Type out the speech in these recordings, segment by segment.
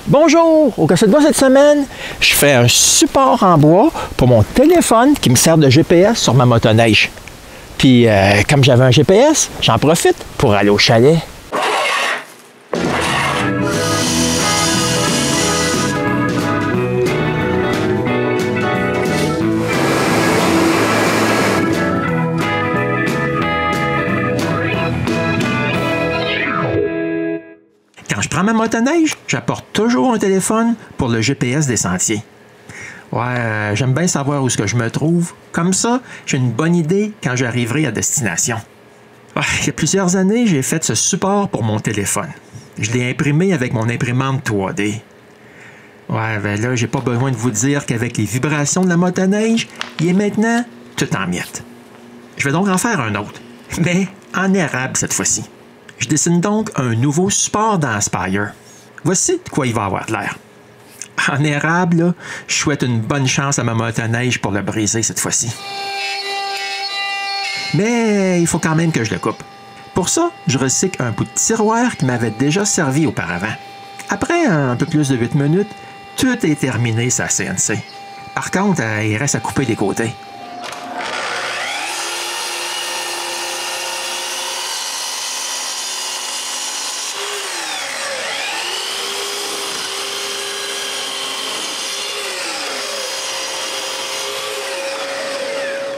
Bonjour! Au Casse de bois cette semaine, je fais un support en bois pour mon téléphone qui me sert de GPS sur ma motoneige. Puis, comme j'avais un GPS, j'en profite pour aller au chalet. Quand je prends ma motoneige, j'apporte toujours un téléphone pour le GPS des sentiers. Ouais, j'aime bien savoir où est-ce que je me trouve. Comme ça, j'ai une bonne idée quand j'arriverai à destination. Ouais, il y a plusieurs années, j'ai fait ce support pour mon téléphone. Je l'ai imprimé avec mon imprimante 3D. Ouais, ben là, j'ai pas besoin de vous dire qu'avec les vibrations de la motoneige, il est maintenant tout en miettes. Je vais donc en faire un autre, mais en érable cette fois-ci. Je dessine donc un nouveau support dans Aspire. Voici de quoi il va avoir de l'air. En érable, là, je souhaite une bonne chance à ma motoneige pour le briser cette fois-ci. Mais il faut quand même que je le coupe. Pour ça, je recycle un bout de tiroir qui m'avait déjà servi auparavant. Après un peu plus de 8 minutes, tout est terminé sa CNC. Par contre, il reste à couper les côtés.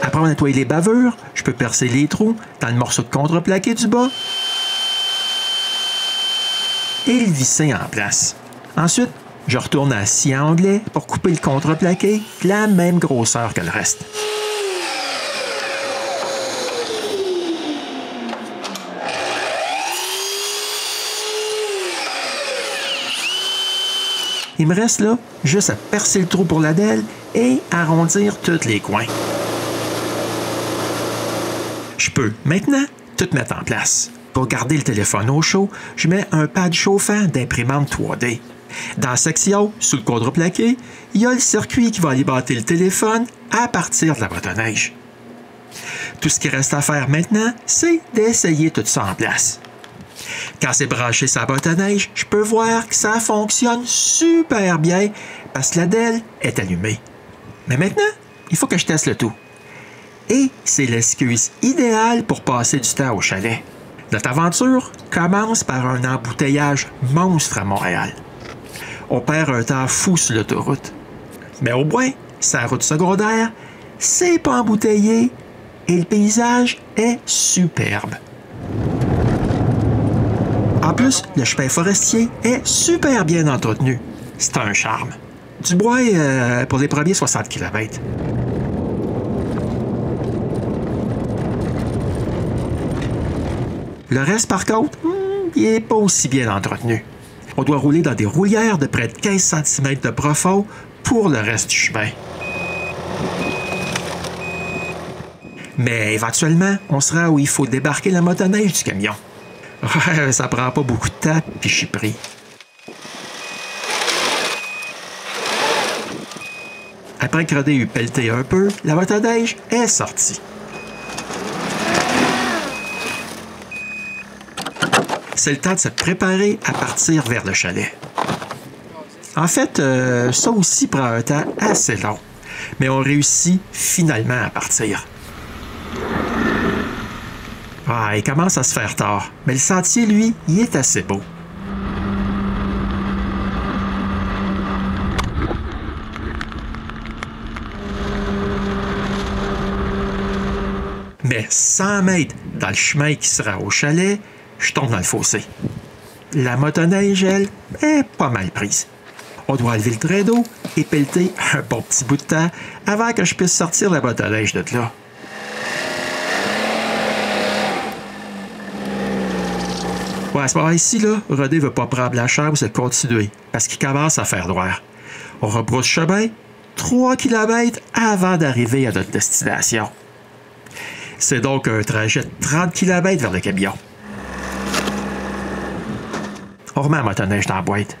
Après avoir nettoyé les bavures, je peux percer les trous dans le morceau de contreplaqué du bas et le visser en place. Ensuite, je retourne à scie anglais pour couper le contreplaqué de la même grosseur que le reste. Il me reste là juste à percer le trou pour la dalle et arrondir tous les coins. Je peux maintenant tout mettre en place. Pour garder le téléphone au chaud, je mets un pad chauffant d'imprimante 3D. Dans la section, sous le contreplaqué, il y a le circuit qui va alimenter le téléphone à partir de la motoneige. Tout ce qui reste à faire maintenant, c'est d'essayer tout ça en place. Quand c'est branché sur la motoneige, je peux voir que ça fonctionne super bien parce que la dalle est allumée. Mais maintenant, il faut que je teste le tout. Et c'est l'excuse idéale pour passer du temps au chalet. Notre aventure commence par un embouteillage monstre à Montréal. On perd un temps fou sur l'autoroute. Mais au moins, sa route secondaire, c'est pas embouteillé et le paysage est superbe. En plus, le chemin forestier est super bien entretenu. C'est un charme. Du bois pour les premiers 60 km. Le reste, par contre, il n'est pas aussi bien entretenu. On doit rouler dans des roulières de près de 15 cm de profond pour le reste du chemin. Mais éventuellement, on sera où il faut débarquer la motoneige du camion. Ouais, ça prend pas beaucoup de temps, puis je suis pris. Après que Rodé eut pelleté un peu, la motoneige est sortie. C'est le temps de se préparer à partir vers le chalet. En fait, ça aussi prend un temps assez long, mais on réussit finalement à partir. Ah, il commence à se faire tard, mais le sentier, lui, il est assez beau. Mais 100 mètres dans le chemin qui sera au chalet, je tombe dans le fossé. La motoneige, elle, est pas mal prise. On doit enlever le trait d'eau et pelleter un bon petit bout de temps avant que je puisse sortir la motoneige de là. Ouais, à ce moment-ci, là, Rodé veut pas prendre la chambre et continuer parce qu'il commence à faire noir. On rebrousse chemin 3 km avant d'arriver à notre destination. C'est donc un trajet de 30 km vers le camion. On remet la motoneige dans la boîte.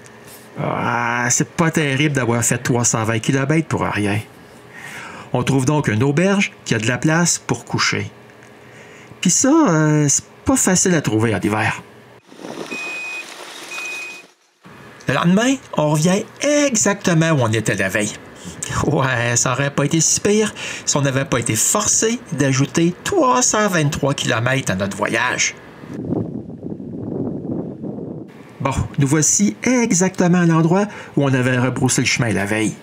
Ah, c'est pas terrible d'avoir fait 320 km pour rien. On trouve donc une auberge qui a de la place pour coucher. Puis ça, c'est pas facile à trouver en hiver. Le lendemain, on revient exactement où on était la veille. Ouais, ça aurait pas été si pire si on n'avait pas été forcé d'ajouter 323 km à notre voyage. Bon, nous voici exactement à l'endroit où on avait rebroussé le chemin la veille.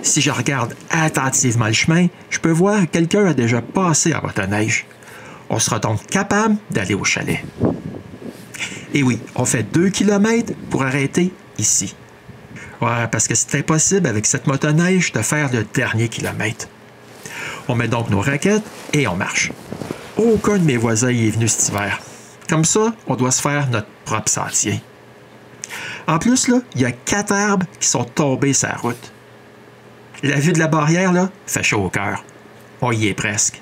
Si je regarde attentivement le chemin, je peux voir que quelqu'un a déjà passé en motoneige. On sera donc capable d'aller au chalet. Et oui, on fait 2 km pour arrêter ici. Ouais, parce que c'est impossible avec cette motoneige de faire le dernier kilomètre. On met donc nos raquettes et on marche. Aucun de mes voisins y est venu cet hiver. Comme ça, on doit se faire notre propre sentier. En plus, là, il y a 4 arbres qui sont tombés sur la route. La vue de la barrière, là, fait chaud au cœur. On y est presque.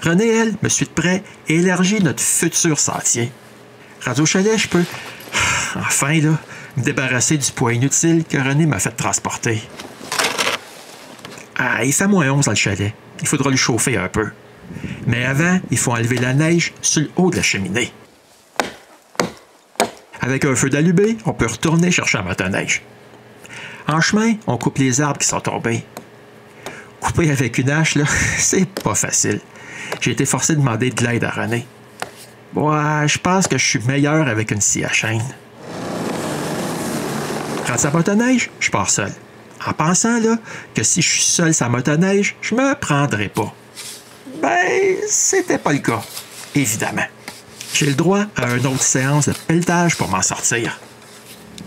René, elle, me suit de près et élargit notre futur sentier. Rendu au chalet, je peux, enfin, là, me débarrasser du poids inutile que René m'a fait transporter. Ah, il fait -11 dans le chalet. Il faudra le chauffer un peu. Mais avant, il faut enlever la neige sur le haut de la cheminée. Avec un feu d'allumé, on peut retourner chercher la motoneige. En chemin, on coupe les arbres qui sont tombés. Couper avec une hache, là, c'est pas facile. J'ai été forcé de demander de l'aide à René. Ouais, je pense que je suis meilleur avec une scie à chaîne. Quand ça motoneige, je pars seul. En pensant là, que si je suis seul sur la motoneige, je me prendrai pas. Ben, c'était pas le cas, évidemment. J'ai le droit à une autre séance de pelletage pour m'en sortir.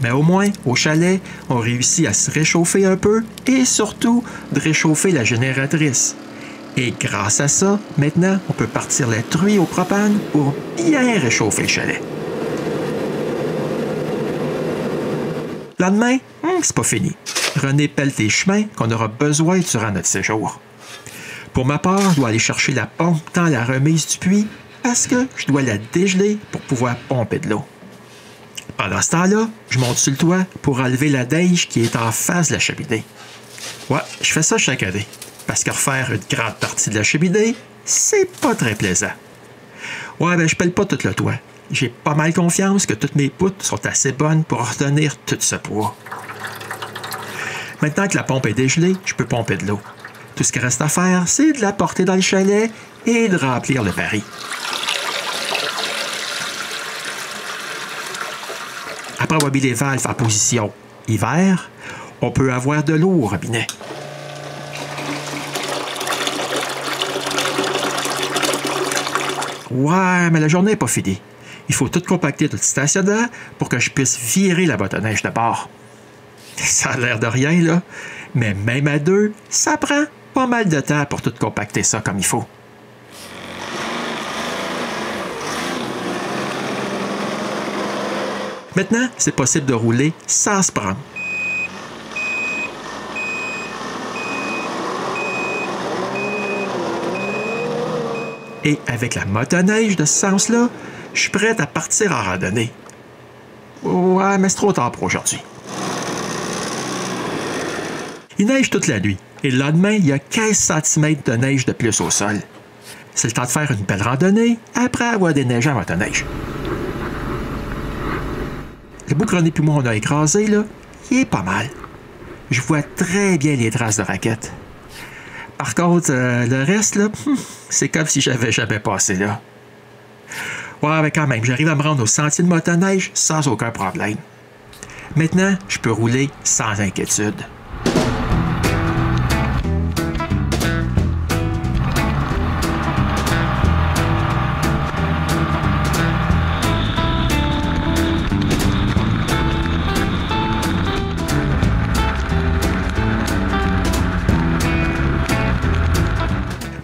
Mais au moins, au chalet, on réussit à se réchauffer un peu et surtout de réchauffer la génératrice. Et grâce à ça, maintenant, on peut partir la truie au propane pour bien réchauffer le chalet. Le lendemain, c'est pas fini. René pelle les chemins qu'on aura besoin durant notre séjour. Pour ma part, je dois aller chercher la pompe dans la remise du puits parce que je dois la dégeler pour pouvoir pomper de l'eau. Pendant ce temps-là, je monte sur le toit pour enlever la neige qui est en face de la cheminée. Ouais, je fais ça chaque année, parce que refaire une grande partie de la cheminée, c'est pas très plaisant. Ouais, ben je pèle pas tout le toit. J'ai pas mal confiance que toutes mes poutres sont assez bonnes pour retenir tout ce poids. Maintenant que la pompe est dégelée, je peux pomper de l'eau. Tout ce qui reste à faire, c'est de la porter dans le chalet et de remplir le baril. Après avoir mis les valves en position hiver, on peut avoir de l'eau au robinet. Ouais, mais la journée n'est pas finie. Il faut tout compacter tout le stationnaire pour que je puisse virer la motoneige de bord. Ça a l'air de rien, là, mais même à deux, ça prend pas mal de temps pour tout compacter ça comme il faut. Maintenant, c'est possible de rouler sans se prendre. Et avec la motoneige de ce sens-là, je suis prêt à partir en randonnée. Ouais, mais c'est trop tard pour aujourd'hui. Il neige toute la nuit, et le lendemain, il y a 15 cm de neige de plus au sol. C'est le temps de faire une belle randonnée après avoir déneigé en motoneige. Le bout que René et moi on a écrasé, là, il est pas mal. Je vois très bien les traces de raquettes. Par contre, le reste, là, c'est comme si j'avais jamais passé là. Ouais, mais quand même, j'arrive à me rendre au sentier de motoneige sans aucun problème. Maintenant, je peux rouler sans inquiétude.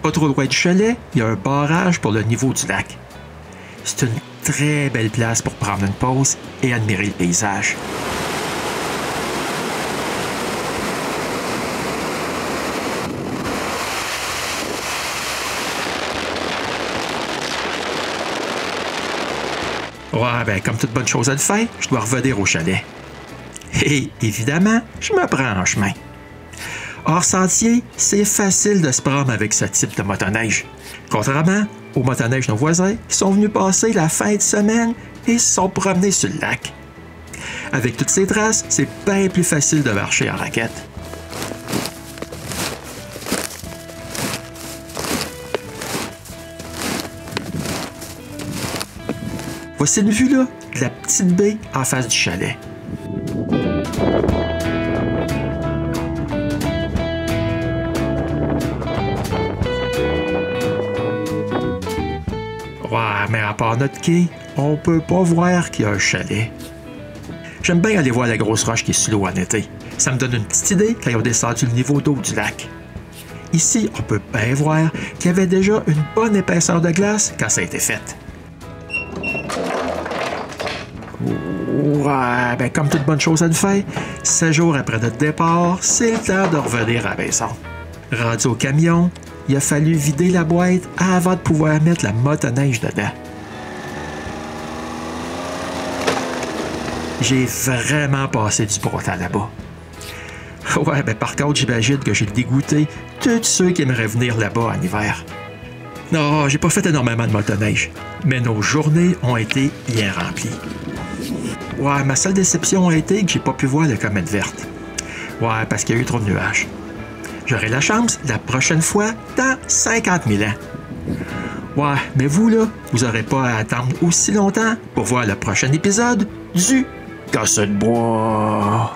Pas trop loin du chalet, il y a un barrage pour le niveau du lac. C'est une très belle place pour prendre une pause et admirer le paysage. Ouais, ben comme toute bonne chose à le faire, je dois revenir au chalet. Et évidemment, je me prends en chemin. Hors sentier, c'est facile de se prendre avec ce type de motoneige. Contrairement aux motoneiges de nos voisins qui sont venus passer la fin de semaine et se sont promenés sur le lac. Avec toutes ces traces, c'est bien plus facile de marcher en raquette. Voici une vue là, de la petite baie en face du chalet. Ouais, mais à part notre quai, on peut pas voir qu'il y a un chalet. J'aime bien aller voir la grosse roche qui est sous l'eau en été. Ça me donne une petite idée quand ils ont descendu le niveau d'eau du lac. Ici, on peut bien voir qu'il y avait déjà une bonne épaisseur de glace quand ça a été fait. Ouais, ben comme toute bonne chose à une fin, 7 jours après notre départ, c'est le temps de revenir à la maison. Rendu au camion, il a fallu vider la boîte avant de pouvoir mettre la motoneige dedans. J'ai vraiment passé du bon temps là-bas. Ouais, ben par contre, j'imagine que j'ai dégoûté tous ceux qui aimeraient venir là-bas en hiver. Non, j'ai pas fait énormément de motoneige, mais nos journées ont été bien remplies. Ouais, ma seule déception a été que j'ai pas pu voir la comète verte. Ouais, parce qu'il y a eu trop de nuages. J'aurai la chance la prochaine fois dans 50 000 ans. Ouais, mais vous là, vous aurez pas à attendre aussi longtemps pour voir le prochain épisode du Casse de bois.